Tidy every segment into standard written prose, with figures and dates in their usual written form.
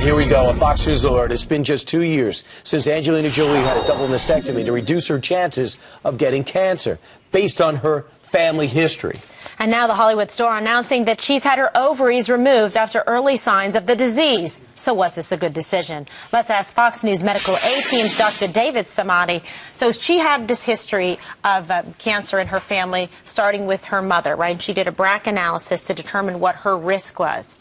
here we go. A Fox News alert. It's been just 2 years since Angelina Jolie had a double mastectomy to reduce her chances of getting cancer, based on her family history. And now the Hollywood star announcing that she's had her ovaries removed after early signs of the disease. So was this a good decision? Let's ask Fox News Medical A-Team's Dr. David Samadi. So she had this history of cancer in her family, starting with her mother, right? She did a BRCA analysis to determine what her risk was.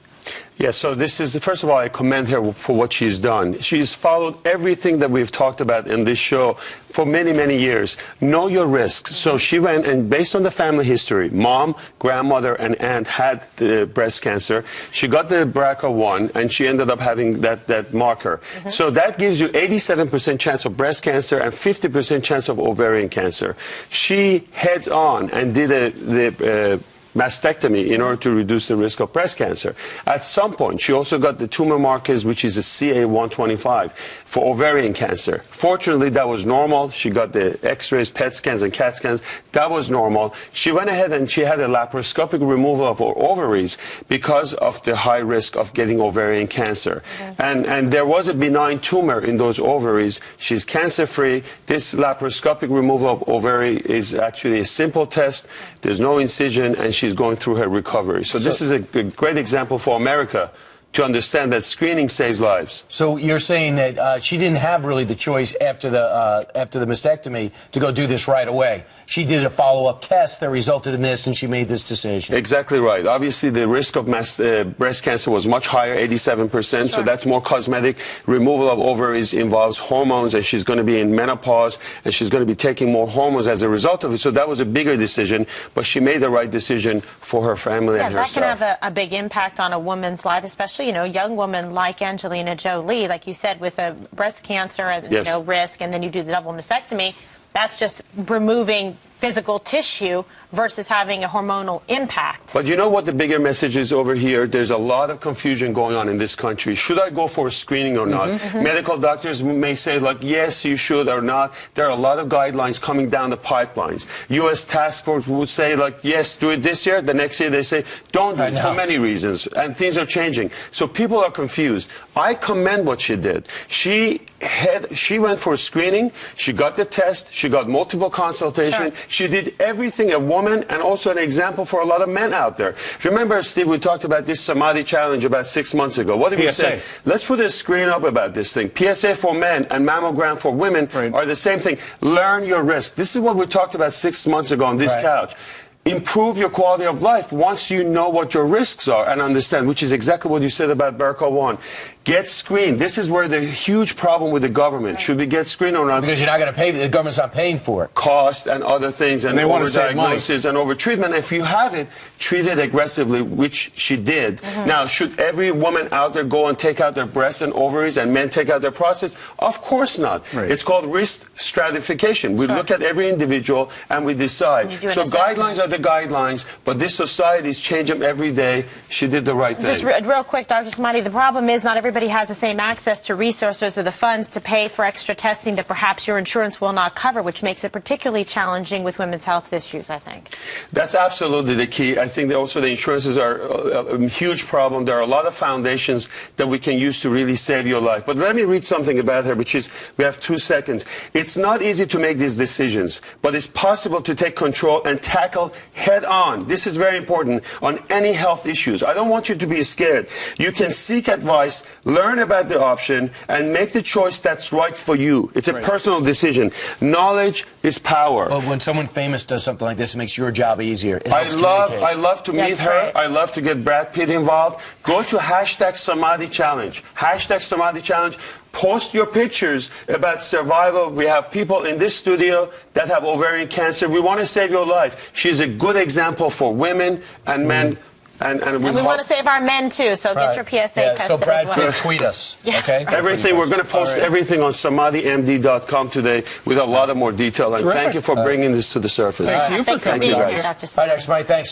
Yeah, so this is, first of all, I commend her for what she's done. She's followed everything that we've talked about in this show for many, many years. Know your risks. So she went, and based on the family history, mom, grandmother, and aunt had the breast cancer. She got the BRCA1, and she ended up having that marker. So that gives you 87% chance of breast cancer and 50% chance of ovarian cancer. She heads on and did the mastectomy in order to reduce the risk of breast cancer. At some point, she also got the tumor markers, which is a CA-125, for ovarian cancer. Fortunately, that was normal. She got the X-rays, PET scans, and CAT scans. That was normal. She went ahead and she had a laparoscopic removal of her ovaries because of the high risk of getting ovarian cancer. And there was a benign tumor in those ovaries. She's cancer-free. This laparoscopic removal of ovary is actually a simple test. There's no incision, and she's going through her recovery. So this is a great example for America to understand that screening saves lives. So you're saying that she didn't have really the choice after the mastectomy to go do this right away. She did a follow-up test that resulted in this, and she made this decision. Exactly right. Obviously, the risk of breast cancer was much higher, 87%, so that's more cosmetic. Removal of ovaries involves hormones, and she's going to be in menopause, and she's going to be taking more hormones as a result of it. So that was a bigger decision, but she made the right decision for her family and herself. That can have a big impact on a woman's life, especially, you know, a young woman like Angelina Jolie, like you said, with a breast cancer and you know, risk, and then you do the double mastectomy. That's just removing physical tissue versus having a hormonal impact. But you know what the bigger message is over here? There's a lot of confusion going on in this country. Should I go for a screening or not? Medical doctors may say, like, yes, you should or not. There are a lot of guidelines coming down the pipelines. U.S. task force would say, like, yes, do it this year. The next year they say, don't do it for many reasons. And things are changing. So people are confused. I commend what she did. She went for a screening. She got the test. She got multiple consultations. She did everything a woman, and also an example for a lot of men out there. Remember, Steve, we talked about this Samadi challenge about 6 months ago. What did we say? Let's put a screen up about this thing. PSA for men and mammogram for women are the same thing. Learn your risk. This is what we talked about 6 months ago on this couch. Improve your quality of life once you know what your risks are and understand, which is exactly what you said about BRCA1. Get screened. This is where the huge problem with the government. Should we get screened or not? Because you're not going to pay. The government's not paying for it. Cost and other things, and overdiagnosis and overtreatment. If you have it, treat it aggressively, which she did. Now, should every woman out there go and take out their breasts and ovaries, and men take out their prostates? Of course not. It's called risk stratification. We look at every individual and we decide. So guidelines are the guidelines, but this society is changing them every day. She did the right thing. Just real quick, Dr. Samadi, the problem is not everybody has the same access to resources or the funds to pay for extra testing that perhaps your insurance will not cover, which makes it particularly challenging with women's health issues, I think. That's absolutely the key. I think that also the insurances are a huge problem. There are a lot of foundations that we can use to really save your life. But let me read something about her, which is, we have 2 seconds. It's not easy to make these decisions, but it's possible to take control and tackle head on. This is very important on any health issues. I don't want you to be scared. You can seek advice, learn about the option, and make the choice that's right for you. It's a personal decision. Knowledge is power. But when someone famous does something like this, it makes your job easier. I love to meet her. I love to get Brad Pitt involved. Go to #Samadi Challenge. #Samadi Challenge. Post your pictures about survival. We have people in this studio that have ovarian cancer. We want to save your life. She's a good example for women and men. And we want to save our men, too, so get your PSA tested so Brad, as well. tweet us, okay? Everything. We're going to post everything on SamadiMD.com today with a lot of more detail. And thank you for bringing this to the surface. Thank you for being here, Dr. Samadi. All right, Dr. Samadi, thanks.